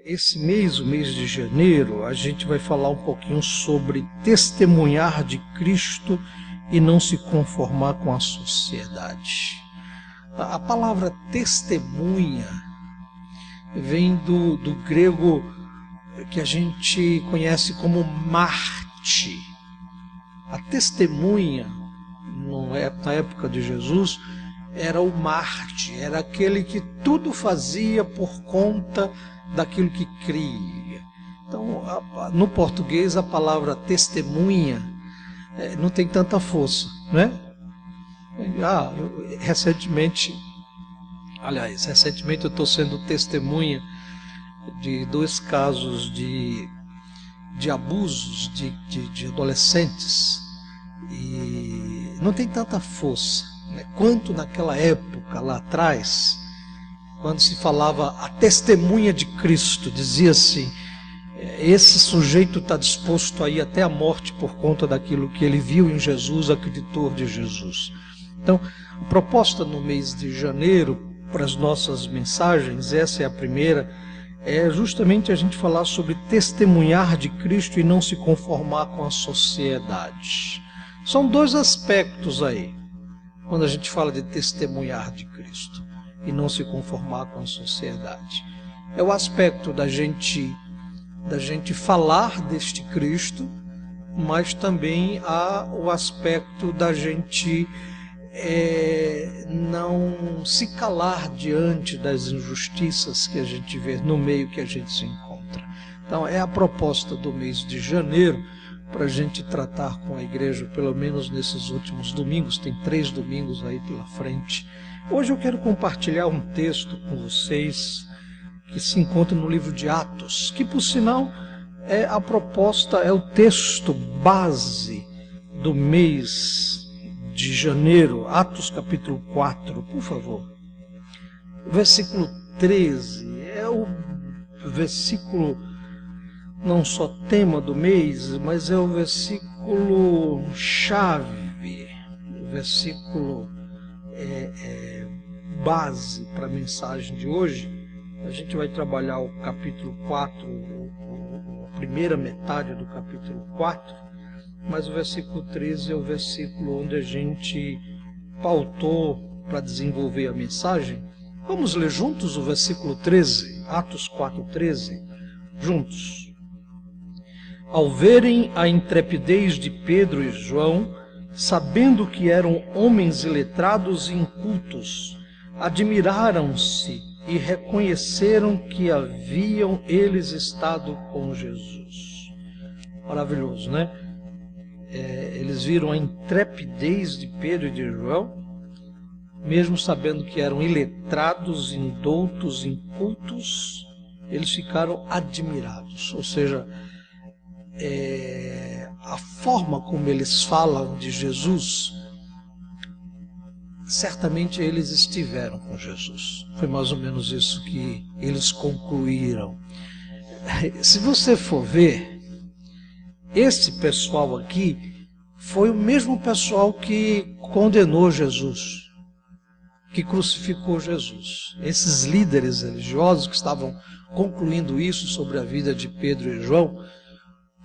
Esse mês, o mês de janeiro, a gente vai falar um pouquinho sobre testemunhar de Cristo e não se conformar com a sociedade. A palavra testemunha vem do grego que a gente conhece como Marte. A testemunha, na época de Jesus, era o Marte, era aquele que tudo fazia por conta daquilo que cria. Então, no português, a palavra testemunha não tem tanta força, né? Recentemente eu estou sendo testemunha de 2 casos de abusos de adolescentes, e não tem tanta força, né, quanto naquela época, lá atrás, quando se falava a testemunha de Cristo. Dizia-se, esse sujeito está disposto a ir até a morte por conta daquilo que ele viu em Jesus, acreditou de Jesus. Então, a proposta no mês de janeiro, para as nossas mensagens, essa é a primeira, é justamente a gente falar sobre testemunhar de Cristo e não se conformar com a sociedade. São 2 aspectos aí, quando a gente fala de testemunhar de Cristo e não se conformar com a sociedade. É o aspecto da gente falar deste Cristo, mas também há o aspecto da gente não se calar diante das injustiças que a gente vê no meio que a gente se encontra. Então é a proposta do mês de janeiro, para a gente tratar com a igreja, pelo menos nesses últimos domingos. Tem 3 domingos aí pela frente. Hoje eu quero compartilhar um texto com vocês que se encontra no livro de Atos, que por sinal é o texto base do mês de janeiro. Atos capítulo 4, por favor. Versículo 13 é o versículo não só tema do mês, mas é o versículo chave, o versículo base para a mensagem de hoje. A gente vai trabalhar o capítulo 4, a primeira metade do capítulo 4, mas o versículo 13 é o versículo onde a gente pautou para desenvolver a mensagem. Vamos ler juntos o versículo 13, Atos 4:13, juntos. Ao verem a intrepidez de Pedro e João, sabendo que eram homens iletrados e incultos, admiraram-se e reconheceram que haviam eles estado com Jesus. Maravilhoso, né? Eles viram a intrepidez de Pedro e de João, mesmo sabendo que eram iletrados, indoutos, incultos, eles ficaram admirados. Ou seja, a forma como eles falam de Jesus, certamente eles estiveram com Jesus. Foi mais ou menos isso que eles concluíram. Se você for ver, esse pessoal aqui foi o mesmo pessoal que condenou Jesus, que crucificou Jesus. Esses líderes religiosos que estavam concluindo isso sobre a vida de Pedro e João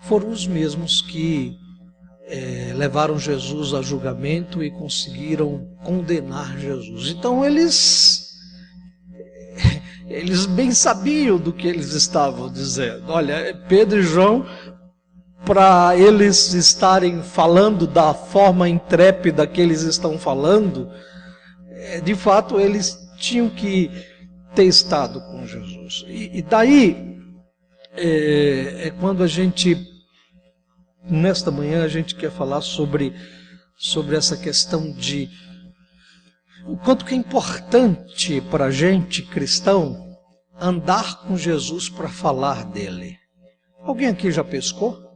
foram os mesmos que levaram Jesus a julgamento e conseguiram condenar Jesus. Então eles bem sabiam do que eles estavam dizendo. Olha, Pedro e João, para eles estarem falando da forma intrépida que eles estão falando, de fato eles tinham que ter estado com Jesus. E daí quando a gente, nesta manhã, a gente quer falar sobre essa questão de o quanto que é importante para a gente, cristão, andar com Jesus para falar dele. Alguém aqui já pescou?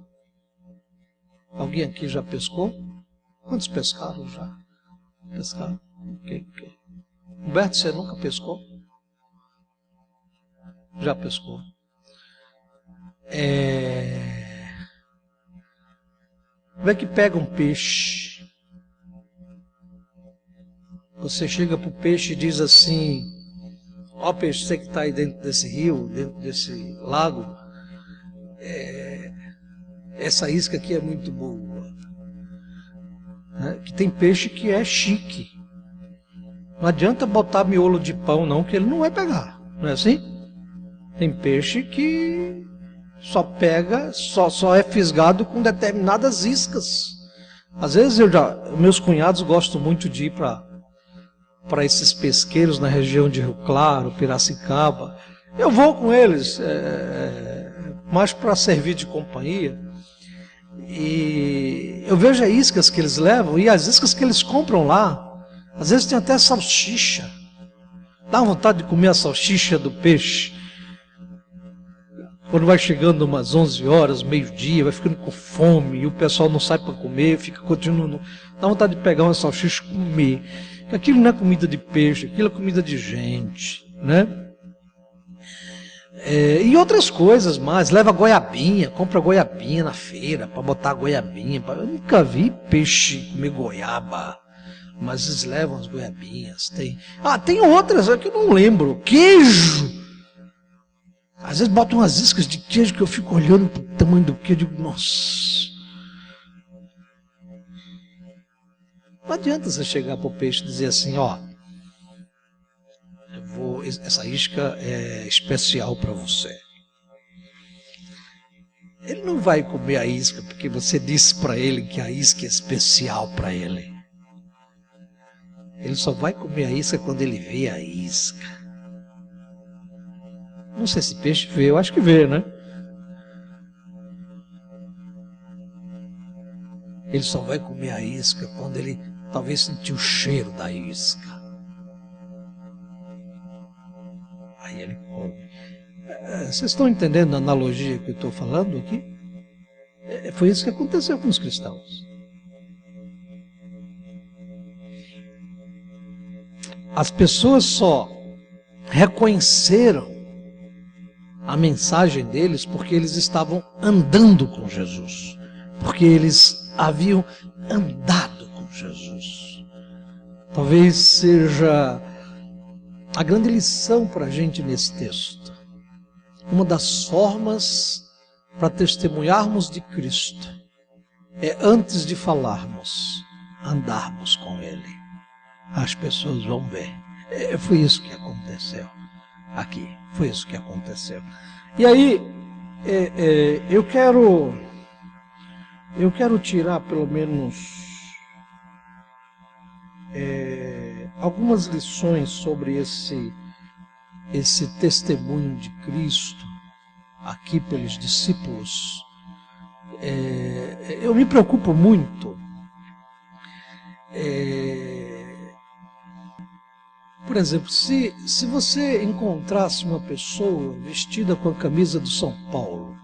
Alguém aqui já pescou? Quantos pescaram já? Pescaram? Ok. Humberto, você nunca pescou? Já pescou? Como é que pega um peixe? Você chega para o peixe e diz assim: Ó peixe, você que está aí dentro desse rio, dentro desse lago, essa isca aqui é muito boa. Né? Que tem peixe que é chique. Não adianta botar miolo de pão não, que ele não vai pegar. Não é assim? Tem peixe que só pega, só é fisgado com determinadas iscas. Às vezes meus cunhados gostam muito de ir para esses pesqueiros na região de Rio Claro, Piracicaba. Eu vou com eles, mais para servir de companhia. E eu vejo as iscas que eles levam e as iscas que eles compram lá. Às vezes tem até salsicha. Dá vontade de comer a salsicha do peixe. Quando vai chegando umas 11 horas, meio-dia, vai ficando com fome e o pessoal não sai para comer, fica continuando. Dá vontade de pegar uma salsicha e comer. Aquilo não é comida de peixe, aquilo é comida de gente, né? E outras coisas mais. Leva goiabinha, compra goiabinha na feira para botar goiabinha. Eu nunca vi peixe comer goiaba. Mas eles levam as goiabinhas. Tem outras que eu não lembro. Queijo. Às vezes botam umas iscas de queijo que eu fico olhando pro tamanho do queijo e digo, nossa. Não adianta você chegar pro peixe e dizer assim, ó, essa isca é especial para você. Ele não vai comer a isca porque você disse para ele que a isca é especial para ele. Ele só vai comer a isca quando ele vê a isca. Não sei se peixe vê, eu acho que vê, né? Ele só vai comer a isca quando ele talvez sentir o cheiro da isca. Aí ele come. Vocês estão entendendo a analogia que eu estou falando aqui? Foi isso que aconteceu com os cristãos. As pessoas só reconheceram a mensagem deles porque eles estavam andando com Jesus, porque eles haviam andado com Jesus. Talvez seja a grande lição para a gente nesse texto. Uma das formas para testemunharmos de Cristo é, antes de falarmos, andarmos com Ele. As pessoas vão ver. Foi isso que aconteceu aqui. Foi isso que aconteceu. E aí, eu quero tirar pelo menos algumas lições sobre esse testemunho de Cristo aqui pelos discípulos. Eu me preocupo muito. Por exemplo, se você encontrasse uma pessoa vestida com a camisa do São Paulo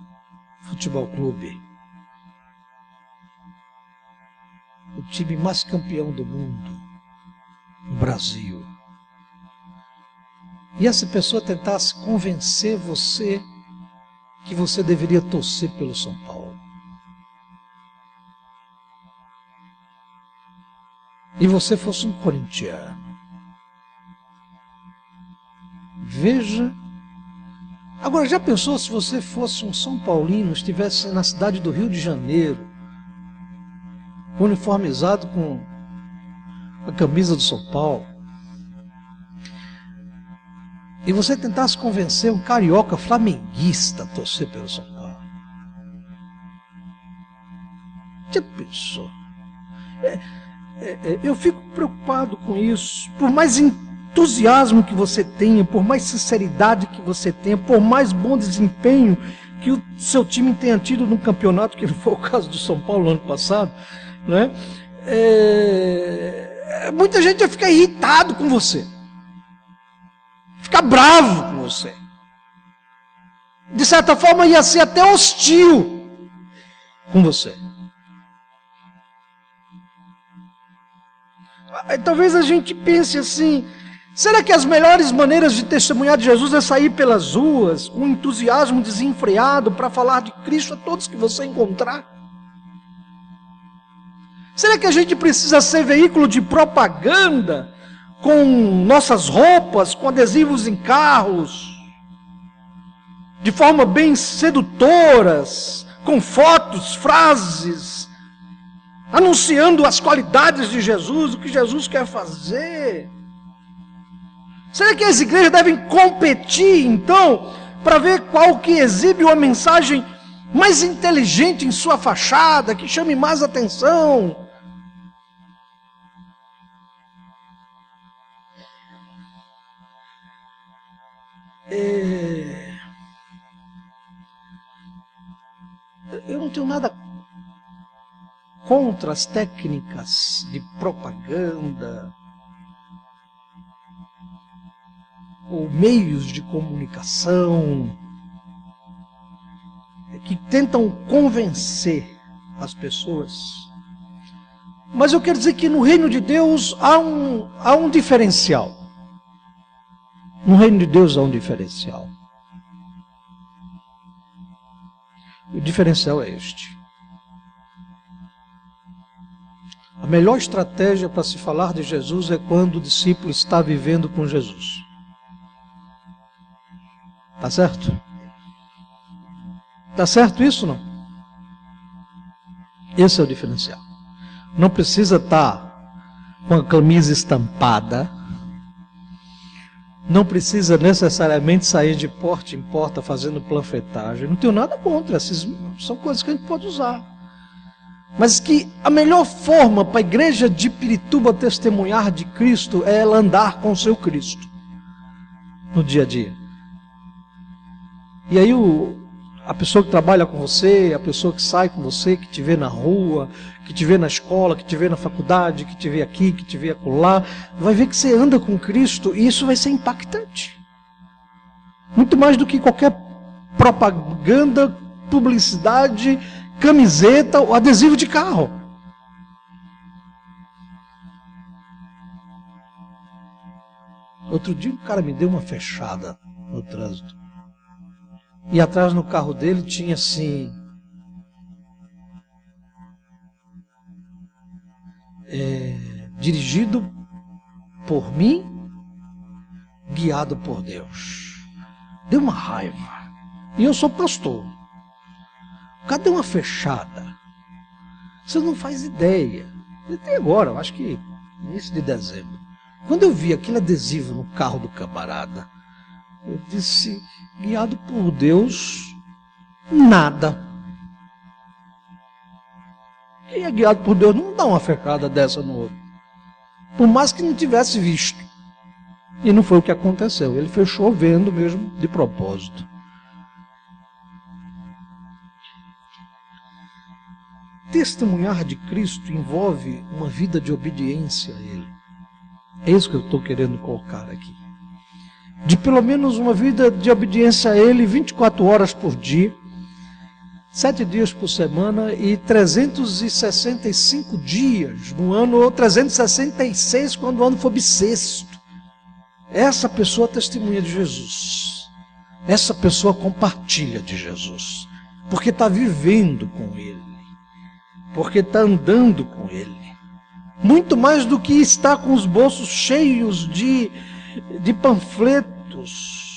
Futebol Clube, o time mais campeão do mundo, no Brasil, e essa pessoa tentasse convencer você que você deveria torcer pelo São Paulo, e você fosse um corintiano, veja. Agora, já pensou se você fosse um São Paulino, estivesse na cidade do Rio de Janeiro, uniformizado com a camisa do São Paulo, e você tentasse convencer um carioca flamenguista a torcer pelo São Paulo? Já pensou? Eu fico preocupado com isso. Por mais entusiasmo que você tenha, por mais sinceridade que você tenha, por mais bom desempenho que o seu time tenha tido no campeonato, que não foi o caso do São Paulo no ano passado, né? Muita gente vai ficar irritado com você, ficar bravo com você, de certa forma ia ser até hostil com você. Talvez a gente pense assim: será que as melhores maneiras de testemunhar de Jesus é sair pelas ruas com entusiasmo desenfreado para falar de Cristo a todos que você encontrar? Será que a gente precisa ser veículo de propaganda com nossas roupas, com adesivos em carros, de forma bem sedutoras, com fotos, frases, anunciando as qualidades de Jesus, o que Jesus quer fazer. Será que as igrejas devem competir, então, para ver qual que exibe uma mensagem mais inteligente em sua fachada, que chame mais atenção? Eu não tenho nada contra as técnicas de propaganda ou meios de comunicação que tentam convencer as pessoas. Mas eu quero dizer que no reino de Deus há um diferencial. No reino de Deus há um diferencial. O diferencial é este. A melhor estratégia para se falar de Jesus é quando o discípulo está vivendo com Jesus. Tá certo? Tá certo isso, não? Esse é o diferencial. Não precisa estar com a camisa estampada. Não precisa necessariamente sair de porta em porta fazendo panfletagem. Não tenho nada contra, essas são coisas que a gente pode usar. Mas que a melhor forma para a igreja de Pirituba testemunhar de Cristo é ela andar com o seu Cristo no dia a dia. E aí a pessoa que trabalha com você, a pessoa que sai com você, que te vê na rua, que te vê na escola, que te vê na faculdade, que te vê aqui, que te vê acolá, vai ver que você anda com Cristo e isso vai ser impactante. Muito mais do que qualquer propaganda, publicidade, camiseta ou adesivo de carro. Outro dia um cara me deu uma fechada no trânsito. E atrás no carro dele tinha assim... dirigido por mim, guiado por Deus. Deu uma raiva. E eu sou pastor. O cara deu uma fechada. Você não faz ideia. Até agora, eu acho que início de dezembro. Quando eu vi aquele adesivo no carro do camarada, eu disse, guiado por Deus, nada. Quem é guiado por Deus não dá uma fechada dessa no outro. Por mais que não tivesse visto. E não foi o que aconteceu. Ele fechou vendo mesmo de propósito. Testemunhar de Cristo envolve uma vida de obediência a Ele. É isso que eu estou querendo colocar aqui. De pelo menos uma vida de obediência a Ele 24 horas por dia, 7 dias por semana e 365 dias no ano, ou 366 quando o ano for bissexto. Essa pessoa testemunha de Jesus. Essa pessoa compartilha de Jesus. Porque está vivendo com Ele. Porque está andando com Ele. Muito mais do que estar com os bolsos cheios de panfletos.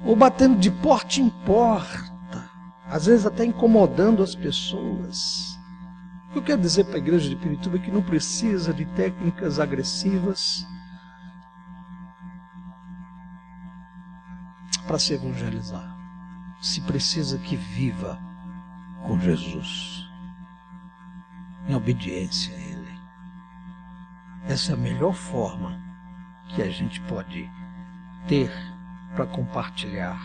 Ou batendo de porta em porta. Às vezes até incomodando as pessoas. O que eu quero dizer para a igreja de Pirituba é que não precisa de técnicas agressivas para se evangelizar. Se precisa que viva com Jesus, em obediência a Ele. Essa é a melhor forma que a gente pode ter para compartilhar.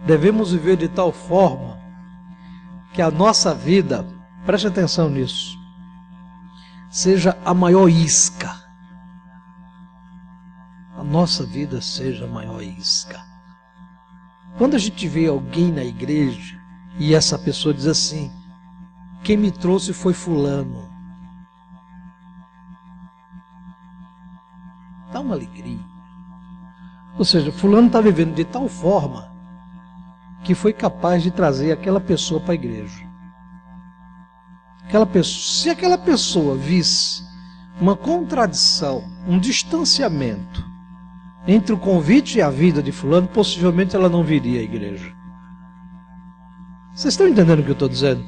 Devemos viver de tal forma que a nossa vida, preste atenção nisso, seja a maior isca. A nossa vida seja a maior isca. Quando a gente vê alguém na igreja e essa pessoa diz assim, quem me trouxe foi fulano, dá uma alegria. Ou seja, fulano está vivendo de tal forma que foi capaz de trazer aquela pessoa para a igreja. Se aquela pessoa visse uma contradição, um distanciamento entre o convite e a vida de fulano, possivelmente ela não viria à igreja. Vocês estão entendendo o que eu estou dizendo?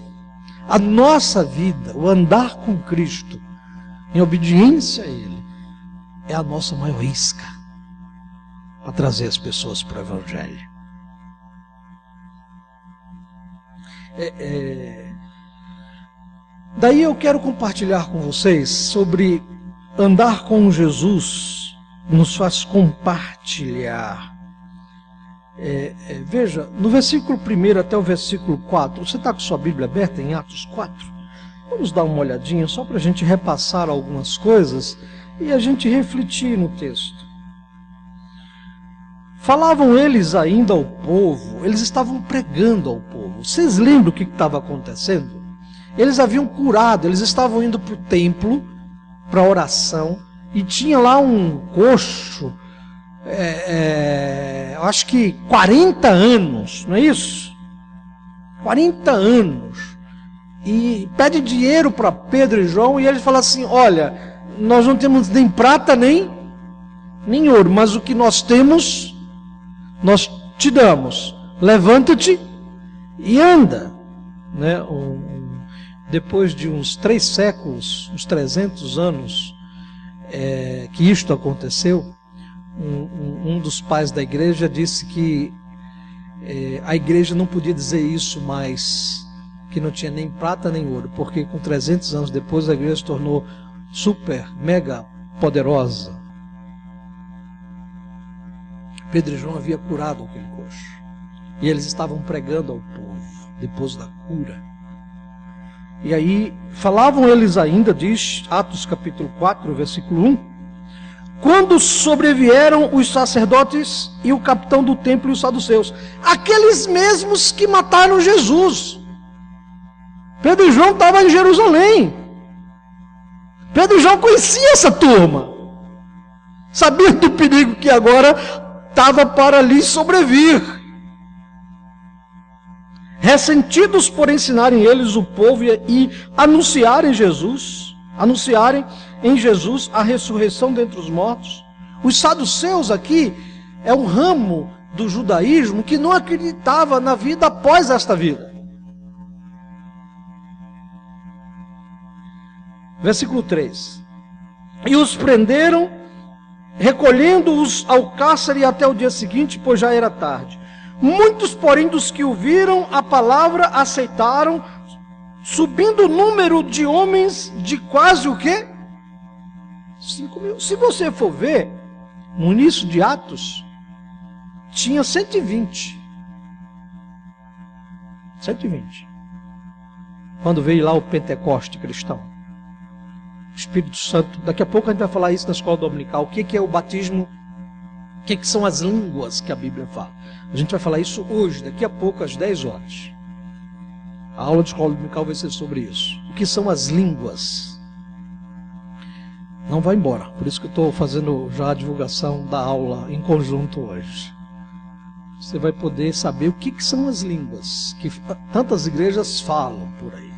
A nossa vida, o andar com Cristo, em obediência a Ele, é a nossa maior isca para trazer as pessoas para o Evangelho. Daí eu quero compartilhar com vocês sobre andar com Jesus, nos faz compartilhar. Veja, no versículo 1 até o versículo 4, você está com sua Bíblia aberta em Atos 4? Vamos dar uma olhadinha só para a gente repassar algumas coisas e a gente refletir no texto. Falavam eles ainda ao povo, eles estavam pregando ao povo. Vocês lembram o que estava acontecendo? Eles haviam curado, eles estavam indo para o templo, para a oração, e tinha lá um coxo, acho que 40 anos, não é isso? 40 anos. E pede dinheiro para Pedro e João, e eles falam assim: olha, nós não temos nem prata nem ouro, mas o que nós temos, nós te damos. Levanta-te e anda. Né? Depois de uns 3 séculos, uns 300 anos que isto aconteceu, um dos pais da igreja disse que a igreja não podia dizer isso mais, que não tinha nem prata nem ouro, porque com 300 anos depois a igreja se tornou super, mega poderosa. Pedro e João havia curado aquele coxo, e eles estavam pregando ao povo, depois da cura. E aí, falavam eles ainda, diz Atos capítulo 4, versículo 1, quando sobrevieram os sacerdotes e o capitão do templo e os saduceus, aqueles mesmos que mataram Jesus. Pedro e João estavam em Jerusalém. Pedro e João conheciam essa turma, sabia do perigo que agora estava para lhes sobrevir. Ressentidos por ensinarem eles o povo e anunciarem em Jesus a ressurreição dentre os mortos. Os saduceus aqui é um ramo do judaísmo que não acreditava na vida após esta vida. Versículo 3. E os prenderam, recolhendo-os ao cárcere até o dia seguinte, pois já era tarde. Muitos, porém, dos que ouviram a palavra aceitaram, subindo o número de homens de quase o quê? 5.000. Se você for ver, no início de Atos, tinha 120. 120. Quando veio lá o Pentecoste cristão. O Espírito Santo, daqui a pouco a gente vai falar isso na escola dominical. O que é o batismo? O que são as línguas que a Bíblia fala? A gente vai falar isso hoje, daqui a pouco, às 10 horas. A aula de escola dominical vai ser sobre isso. O que são as línguas? Não vai embora. Por isso que eu estou fazendo já a divulgação da aula em conjunto hoje. Você vai poder saber o que são as línguas que tantas igrejas falam por aí.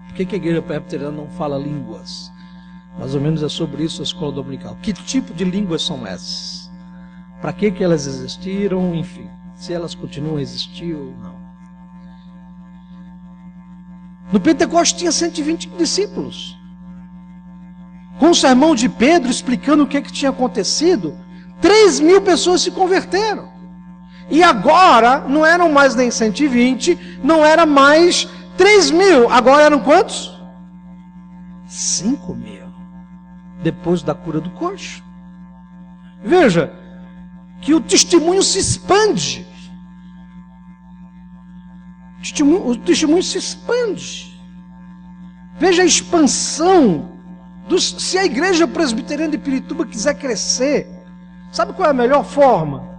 Por que a igreja presbiteriana não fala línguas? Mais ou menos é sobre isso a escola dominical. Que tipo de línguas são essas? Para que elas existiram? Enfim, se elas continuam a existir ou não. No Pentecostes tinha 120 discípulos. Com o sermão de Pedro explicando o que tinha acontecido, 3.000 pessoas se converteram. E agora não eram mais nem 120, não era mais 3.000. Agora eram quantos? 5.000. Depois da cura do coxo. Veja que o testemunho se expande. O testemunho se expande. Veja a expansão. Se a igreja presbiteriana de Pirituba quiser crescer, sabe qual é a melhor forma?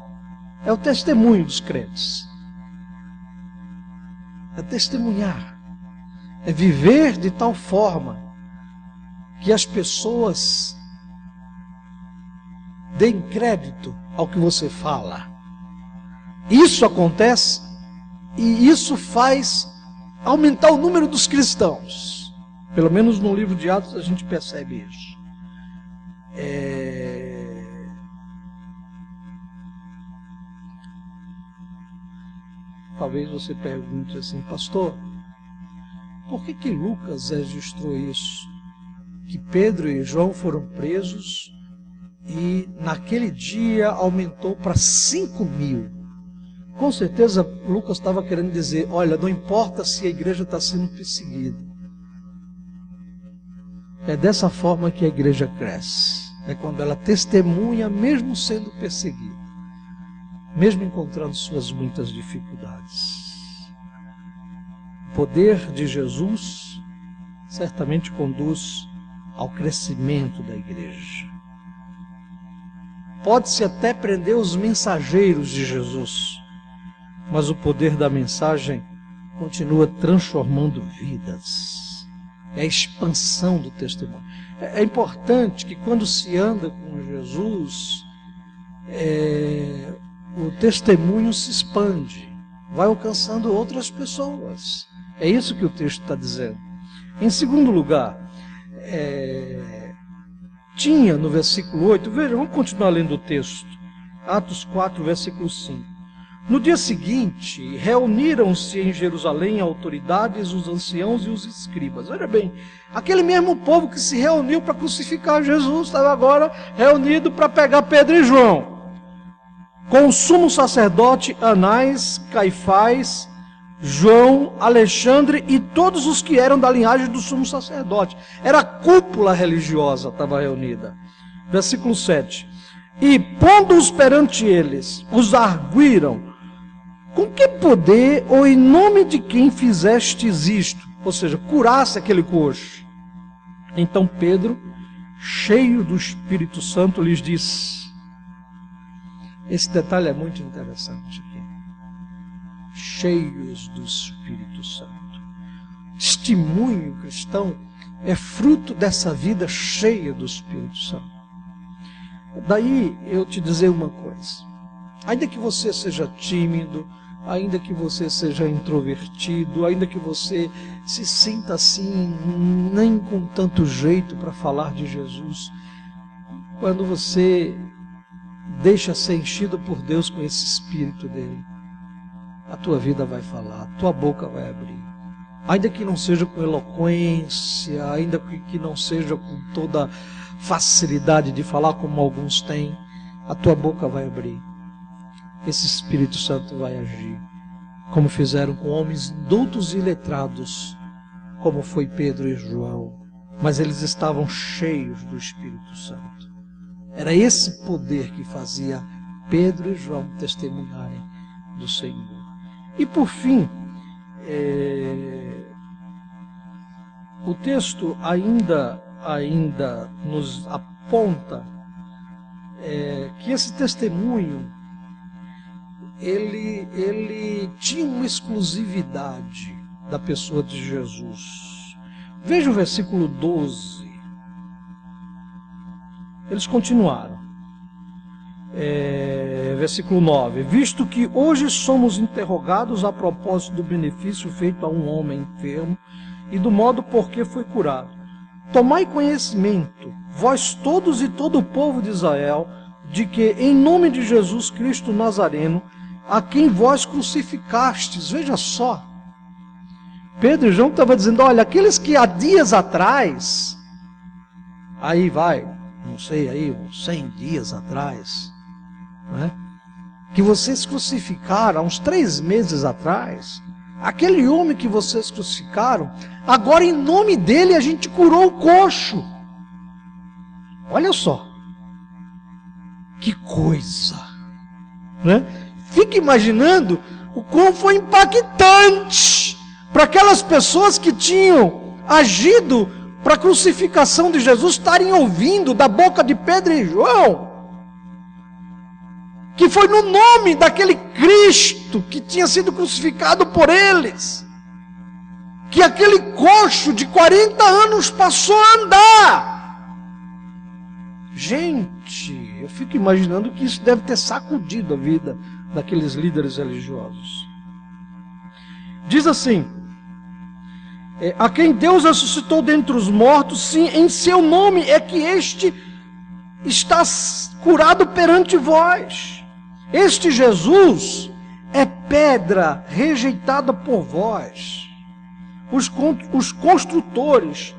É o testemunho dos crentes. É testemunhar. É viver de tal forma que as pessoas deem crédito ao que você fala. Isso acontece e isso faz aumentar o número dos cristãos. Pelo menos no livro de Atos a gente percebe isso. Talvez você pergunte assim, pastor, por que Lucas registrou isso? Que Pedro e João foram presos e naquele dia aumentou para 5.000. Com certeza Lucas estava querendo dizer, olha, não importa se a igreja está sendo perseguida. É dessa forma que a igreja cresce. É quando ela testemunha mesmo sendo perseguida, mesmo encontrando suas muitas dificuldades. O poder de Jesus certamente conduz ao crescimento da igreja. Pode-se até prender os mensageiros de Jesus, mas o poder da mensagem continua transformando vidas. É a expansão do testemunho. É importante que quando se anda com Jesus, o testemunho se expande, vai alcançando outras pessoas. É isso que o texto está dizendo. Em segundo lugar, tinha no versículo 8, veja, vamos continuar lendo o texto, Atos 4, versículo 5. No dia seguinte, reuniram-se em Jerusalém autoridades, os anciãos e os escribas. Olha bem, aquele mesmo povo que se reuniu para crucificar Jesus, estava agora reunido para pegar Pedro e João. Com o sumo sacerdote Anás, Caifás, João, Alexandre e todos os que eram da linhagem do sumo sacerdote. Era a cúpula religiosa, estava reunida. Versículo 7. E pondo-os perante eles, os arguíram: com que poder ou em nome de quem fizestes isto? Ou seja, curasse aquele coxo. Então Pedro, cheio do Espírito Santo, lhes disse. Esse detalhe é muito interessante aqui. Cheios do Espírito Santo. Testemunho cristão é fruto dessa vida cheia do Espírito Santo. Daí eu te dizer uma coisa. Ainda que você seja tímido, ainda que você seja introvertido, ainda que você se sinta assim, nem com tanto jeito para falar de Jesus, quando você deixa ser enchido por Deus com esse Espírito dele, a tua vida vai falar, a tua boca vai abrir. Ainda que não seja com eloquência, ainda que não seja com toda facilidade de falar como alguns têm, a tua boca vai abrir. Esse Espírito Santo vai agir, como fizeram com homens doutos e letrados, como foi Pedro e João, mas eles estavam cheios do Espírito Santo. Era esse poder que fazia Pedro e João testemunharem do Senhor. E por fim, o texto ainda nos aponta que esse testemunho ele tinha uma exclusividade da pessoa de Jesus. Veja o versículo 12. Eles continuaram. Versículo 9. Visto que hoje somos interrogados a propósito do benefício feito a um homem enfermo e do modo por que foi curado, tomai conhecimento, vós todos e todo o povo de Israel, de que em nome de Jesus Cristo Nazareno, a quem vós crucificastes, veja só, Pedro e João estavam dizendo, olha, aqueles que há dias atrás, aí vai, não sei, aí 100 dias atrás, né, que vocês crucificaram, há uns 3 meses atrás, aquele homem que vocês crucificaram, agora em nome dele a gente curou o coxo. Olha só, que coisa, né? Fique imaginando o quão foi impactante para aquelas pessoas que tinham agido para a crucificação de Jesus estarem ouvindo da boca de Pedro e João, que foi no nome daquele Cristo que tinha sido crucificado por eles, que aquele coxo de 40 anos passou a andar. Gente, eu fico imaginando que isso deve ter sacudido a vida daqueles líderes religiosos. Diz assim: A quem Deus ressuscitou dentre os mortos, sim, em seu nome é que este está curado perante vós. Este Jesus é pedra rejeitada por vós, os construtores,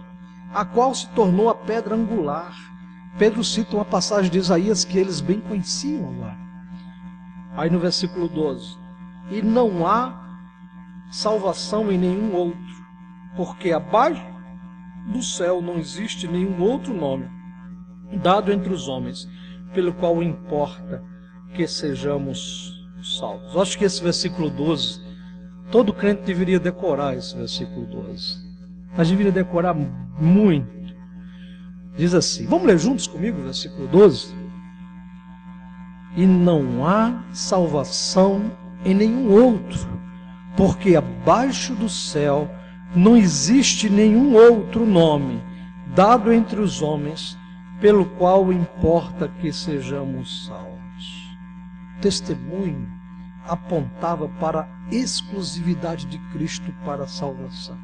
a qual se tornou a pedra angular. Pedro cita uma passagem de Isaías que eles bem conheciam agora. Aí no versículo 12: e não há salvação em nenhum outro, porque abaixo do céu não existe nenhum outro nome dado entre os homens, pelo qual importa que sejamos salvos. Eu acho que esse versículo 12, todo crente deveria decorar esse versículo 12. Mas deveria decorar muito. Diz assim, vamos ler juntos comigo o versículo 12? E não há salvação em nenhum outro, porque abaixo do céu não existe nenhum outro nome dado entre os homens, pelo qual importa que sejamos salvos. O testemunho apontava para a exclusividade de Cristo para a salvação.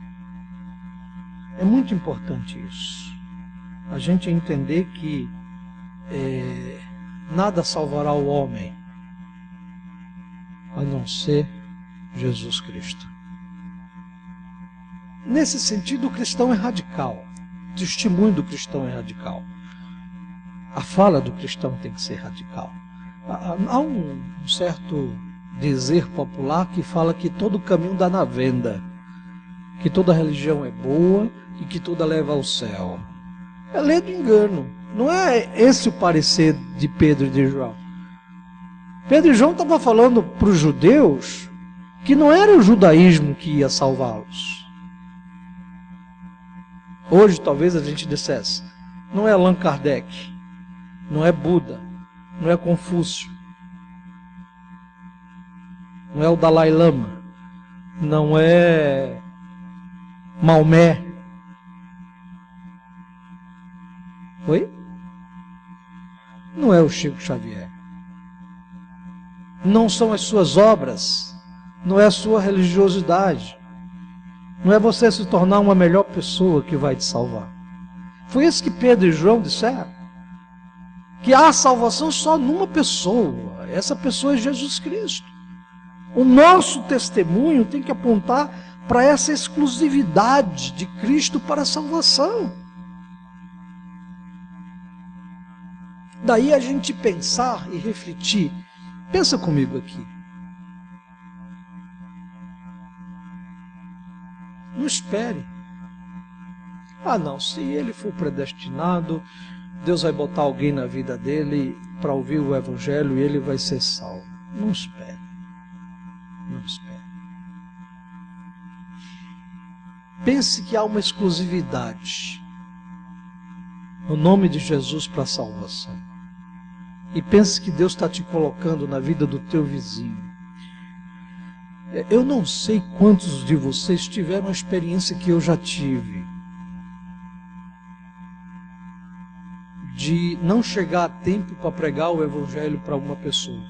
É muito importante isso. A gente entender que nada salvará o homem a não ser Jesus Cristo. Nesse sentido, o cristão é radical. O testemunho do cristão é radical. A fala do cristão tem que ser radical. Há um certo dizer popular que fala que todo caminho dá na venda, que toda religião é boa e que toda leva ao céu. É lei do engano. Não é esse o parecer de Pedro e de João. Pedro e João estavam falando para os judeus que não era o judaísmo que ia salvá-los. Hoje talvez a gente dissesse, não é Allan Kardec, não é Buda, não é Confúcio, não é o Dalai Lama, não é Maomé. Oi? Não é o Chico Xavier. Não são as suas obras, não é a sua religiosidade, não é você se tornar uma melhor pessoa que vai te salvar. Foi isso que Pedro e João disseram. Que há salvação só numa pessoa. Essa pessoa é Jesus Cristo. O nosso testemunho tem que apontar para essa exclusividade de Cristo para a salvação. Daí a gente pensar e refletir. Pensa comigo aqui. Não espere. Ah não, se ele for predestinado, Deus vai botar alguém na vida dele para ouvir o Evangelho e ele vai ser salvo. Não espere. Não espere. Pense que há uma exclusividade no nome de Jesus para a salvação. E pense que Deus está te colocando na vida do teu vizinho. Eu não sei quantos de vocês tiveram a experiência que eu já tive, de não chegar a tempo para pregar o Evangelho para uma pessoa,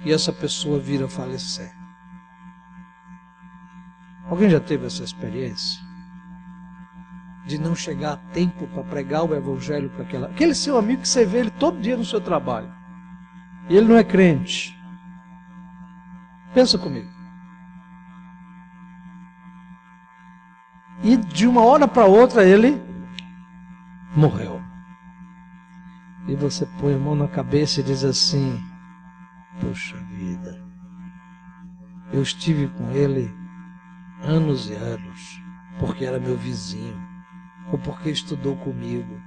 e essa pessoa vir a falecer. Alguém já teve essa experiência? De não chegar a tempo para pregar o Evangelho para aquele seu amigo que você vê ele todo dia no seu trabalho, e ele não é crente. Pensa comigo. E de uma hora para outra ele morreu. E você põe a mão na cabeça e diz assim, poxa vida, eu estive com ele anos e anos, porque era meu vizinho, ou porque estudou comigo,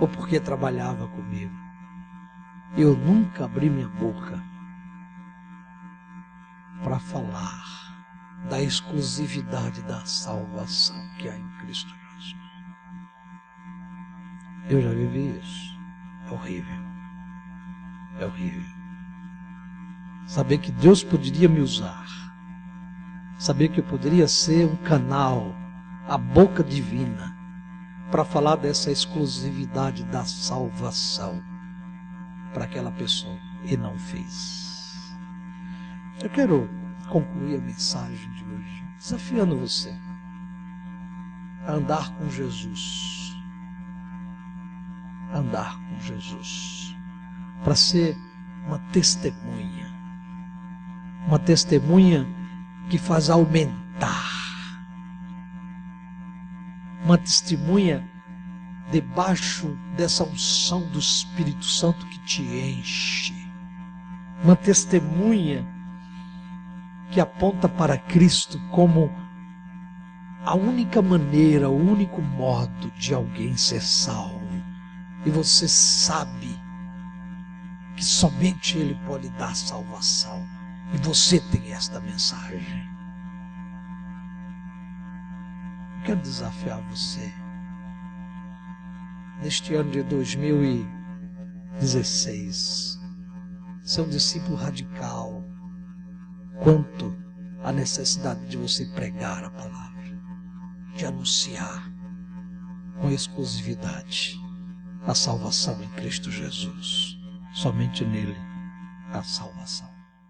ou porque trabalhava comigo. Eu nunca abri minha boca para falar da exclusividade da salvação que há em Cristo Jesus. Eu já vivi isso. É horrível. É horrível. Saber que Deus poderia me usar. Saber que eu poderia ser um canal, a boca divina, para falar dessa exclusividade da salvação para aquela pessoa. E não fiz. Eu quero concluir a mensagem de hoje desafiando você a andar com Jesus. Andar com Jesus. Para ser uma testemunha. Uma testemunha que faz aumentar. Uma testemunha debaixo dessa unção do Espírito Santo que te enche. Uma testemunha que aponta para Cristo como a única maneira, o único modo de alguém ser salvo. E você sabe que somente Ele pode dar salvação. E você tem esta mensagem. Eu quero desafiar você. Neste ano de 2016, ser um discípulo radical quanto à necessidade de você pregar a palavra, de anunciar com exclusividade a salvação em Cristo Jesus. Somente nele a salvação.